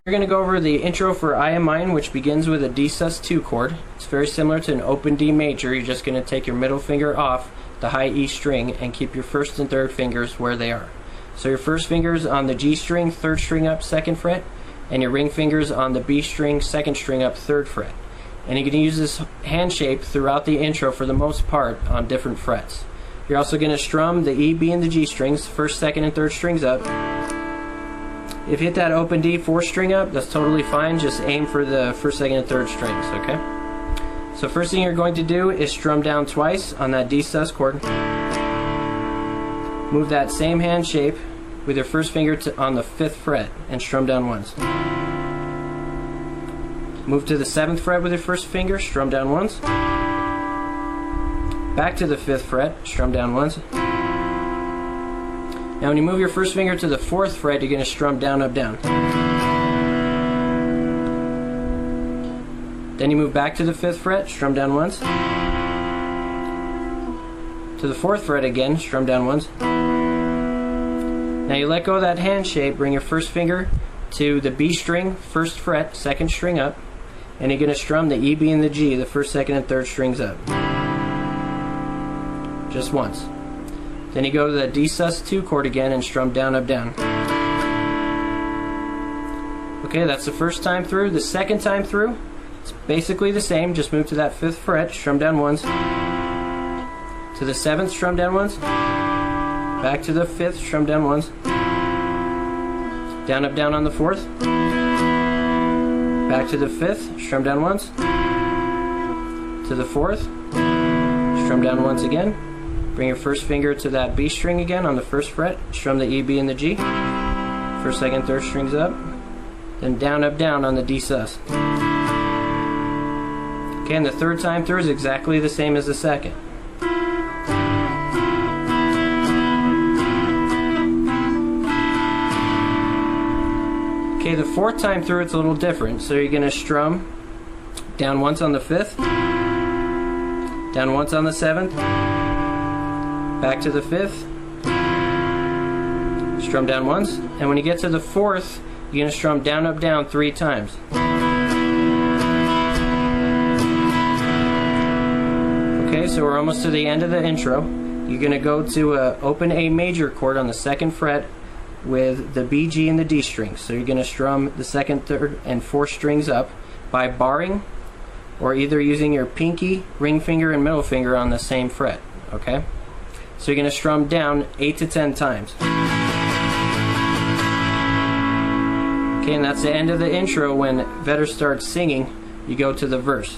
We're going to go over the intro for I Am Mine, which begins with a D sus2 chord. It's very similar to an open D major. You're just going to take your middle finger off the high E string and keep your first and third fingers where they are. So your first finger's on the G string, third string up, second fret, and your ring finger's on the B string, second string up, third fret. And you're going to use this hand shape throughout the intro for the most part on different frets. You're also going to strum the E, B, and the G strings, first, second, and third strings up. If you hit that open D fourth string up, that's totally fine. Just aim for the first, second, and third strings, okay? So first thing you're going to do is strum down twice on that D sus chord. Move that same hand shape with your first finger on the 5th fret and strum down once. Move to the 7th fret with your first finger, strum down once. Back to the 5th fret, strum down once. Now when you move your first finger to the 4th fret, you're going to strum down, up, down. Then you move back to the 5th fret, strum down once. To the 4th fret again, strum down once. Now you let go of that hand shape, bring your first finger to the B string, 1st fret, 2nd string up, and you're going to strum the E, B, and the G, the 1st, 2nd, and 3rd strings up. Just once. Then you go to the D sus2 chord again and strum down, up, down. Okay, that's the first time through. The second time through, it's basically the same. Just move to that 5th fret, strum down once. To the 7th, strum down once. Back to the 5th, strum down once. Down, up, down on the 4th. Back to the 5th, strum down once. To the 4th, strum down once again. Bring your first finger to that B string again on the 1st fret, strum the E, B, and the G. 1st, 2nd, 3rd strings up. Then down, up, down on the D sus. Okay, and the third time through is exactly the same as the second. Okay, the fourth time through it's a little different. So you're going to strum down once on the 5th, down once on the 7th, back to the 5th, strum down once, and when you get to the 4th, you're going to strum down, up, down 3 times. Okay, so we're almost to the end of the intro. You're going to go to an open A major chord on the 2nd fret with the B, G, and the D strings. So you're going to strum the 2nd, 3rd, and 4th strings up by barring or either using your pinky, ring finger, and middle finger on the same fret. Okay? So you're going to strum down 8 to 10 times. Okay, and that's the end of the intro. When Vedder starts singing, you go to the verse.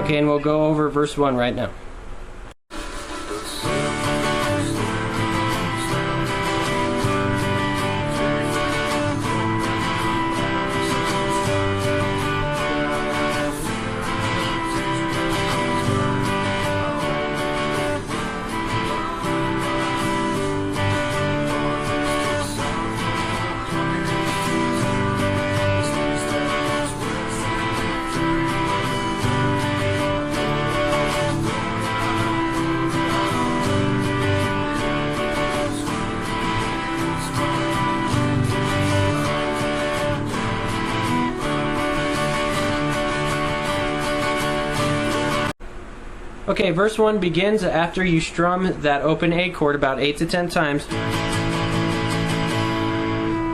Okay, and we'll go over verse 1 right now. Okay, verse 1 begins after you strum that open A chord about 8 to 10 times.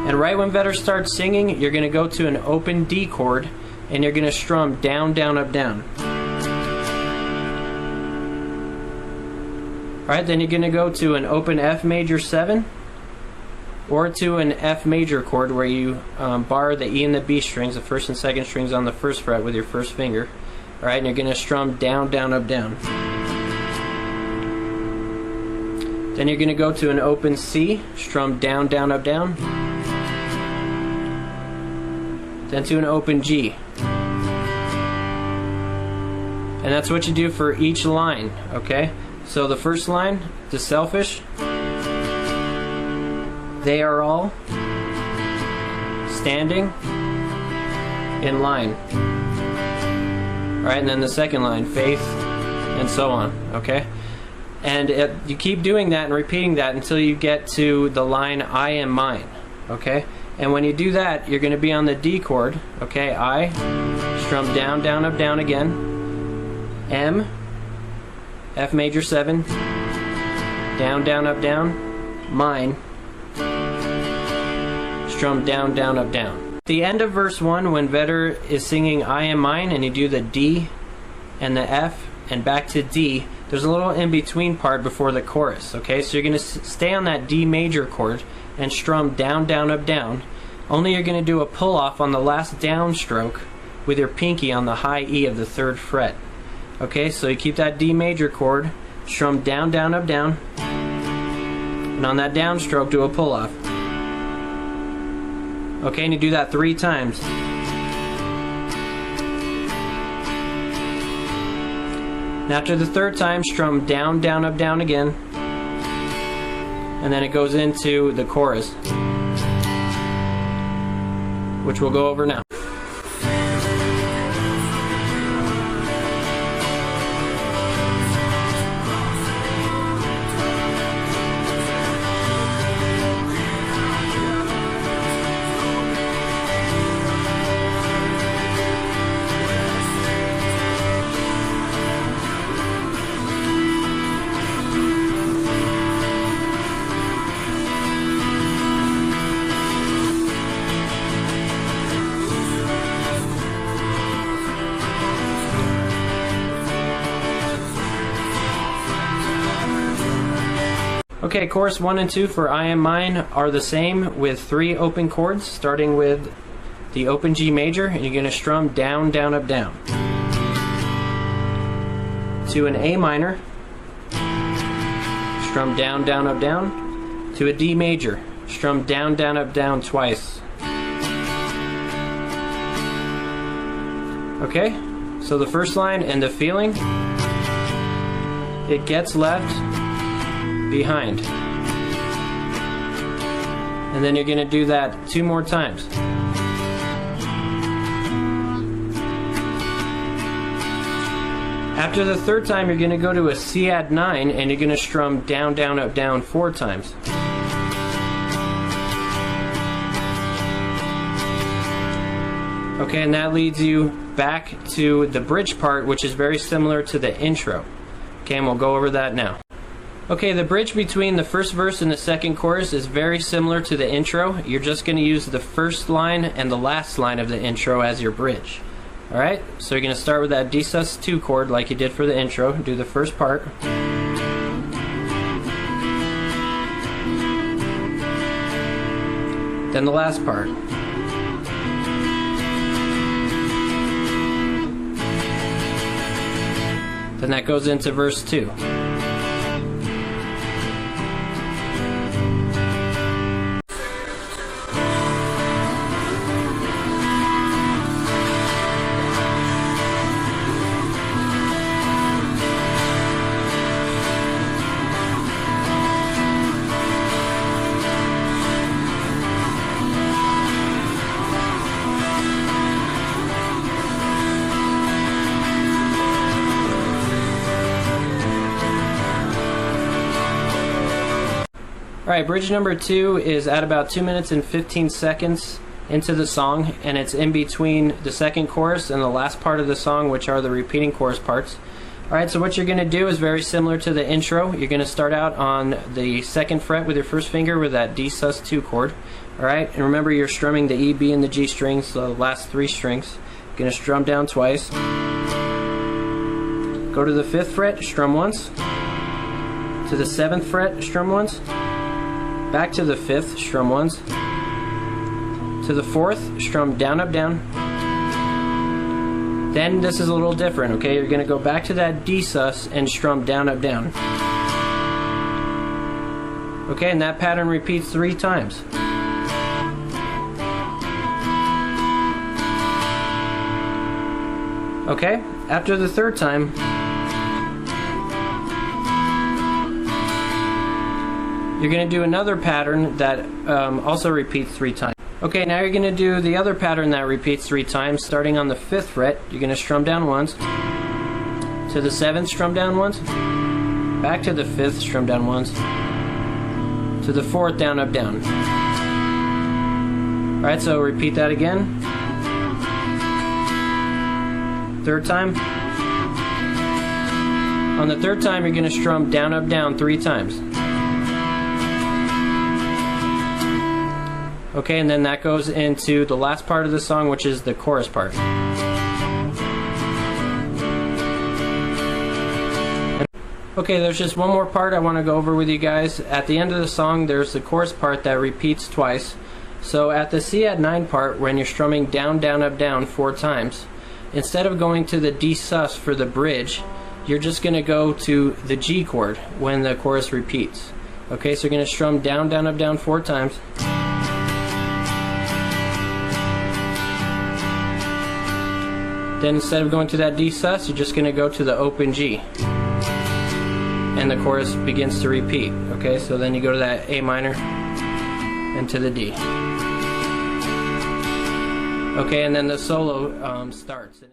And right when Vedder starts singing, you're going to go to an open D chord and you're going to strum down, down, up, down. Alright, then you're going to go to an open F major 7 or to an F major chord where you bar the E and the B strings, the 1st and 2nd strings on the 1st fret with your first finger. Alright, and you're going to strum down, down, up, down. Then you're going to go to an open C, strum down, down, up, down. Then to an open G. And that's what you do for each line, okay? So the first line, the selfish, they are all standing in line. Alright, and then the second line, faith, and so on, okay? And you keep doing that and repeating that until you get to the line I am mine. Okay? And when you do that, you're going to be on the D chord. Okay? I, strum down, down, up, down again. M, F major 7, down, down, up, down, mine, strum down, down, up, down. At the end of verse 1, when Vedder is singing I am mine, and you do the D and the F and back to D, there's a little in-between part before the chorus. Okay, so you're going to stay on that D major chord and strum down, down, up, down. Only you're going to do a pull-off on the last downstroke with your pinky on the high E of the 3rd fret. Okay, so you keep that D major chord, strum down, down, up, down, and on that downstroke do a pull-off. Okay, and you do that 3 times. And after the 3rd time, strum down, down, up, down again, and then it goes into the chorus, which we'll go over now. Okay, chorus 1 and 2 for I Am Mine are the same with 3 open chords, starting with the open G major, and you're going to strum down, down, up, down. To an A minor, strum down, down, up, down. To a D major, strum down, down, up, down twice. Okay, so the first line and the feeling, it gets left behind. And then you're going to do that 2 more times. After the 3rd time, you're going to go to a C add 9 and you're going to strum down, down, up, down 4 times. Okay, and that leads you back to the bridge part, which is very similar to the intro. Okay, and we'll go over that now. Okay, the bridge between the first verse and the second chorus is very similar to the intro. You're just going to use the first line and the last line of the intro as your bridge. Alright, so you're going to start with that D sus2 chord like you did for the intro. Do the first part. Then the last part. Then that goes into verse 2. Alright, bridge number 2 is at about 2 minutes and 15 seconds into the song, and it's in between the second chorus and the last part of the song, which are the repeating chorus parts. Alright, so what you're going to do is very similar to the intro. You're going to start out on the 2nd fret with your first finger with that D sus2 chord. Alright, and remember you're strumming the E, B, and the G strings, the last 3 strings. You're going to strum down twice. Go to the 5th fret, strum once. To the 7th fret, strum once. Back to the 5th, strum once. To the 4th, strum down, up, down. Then this is a little different, okay? You're going to go back to that D sus and strum down, up, down. Okay, and that pattern repeats 3 times. Okay, after the 3rd time, you're going to do another pattern that also repeats 3 times. Okay, now you're going to do the other pattern that repeats 3 times, starting on the 5th fret. You're going to strum down once. To the 7th, strum down once. back to the 5th, strum down once, to the 4th, down, up, down. Alright, so repeat that again. 3rd time. On the 3rd time, you're going to strum down, up, down 3 times. Okay, and then that goes into the last part of the song, which is the chorus part. Okay, there's just one more part I want to go over with you guys. At the end of the song, there's the chorus part that repeats twice. So at the C add 9 part, when you're strumming down, down, up, down 4 times, instead of going to the D sus for the bridge, you're just going to go to the G chord when the chorus repeats. Okay, so you're going to strum down, down, up, down 4 times. Then instead of going to that D sus, you're just going to go to the open G. And the chorus begins to repeat. Okay, so then you go to that A minor and to the D. Okay, and then the solo starts.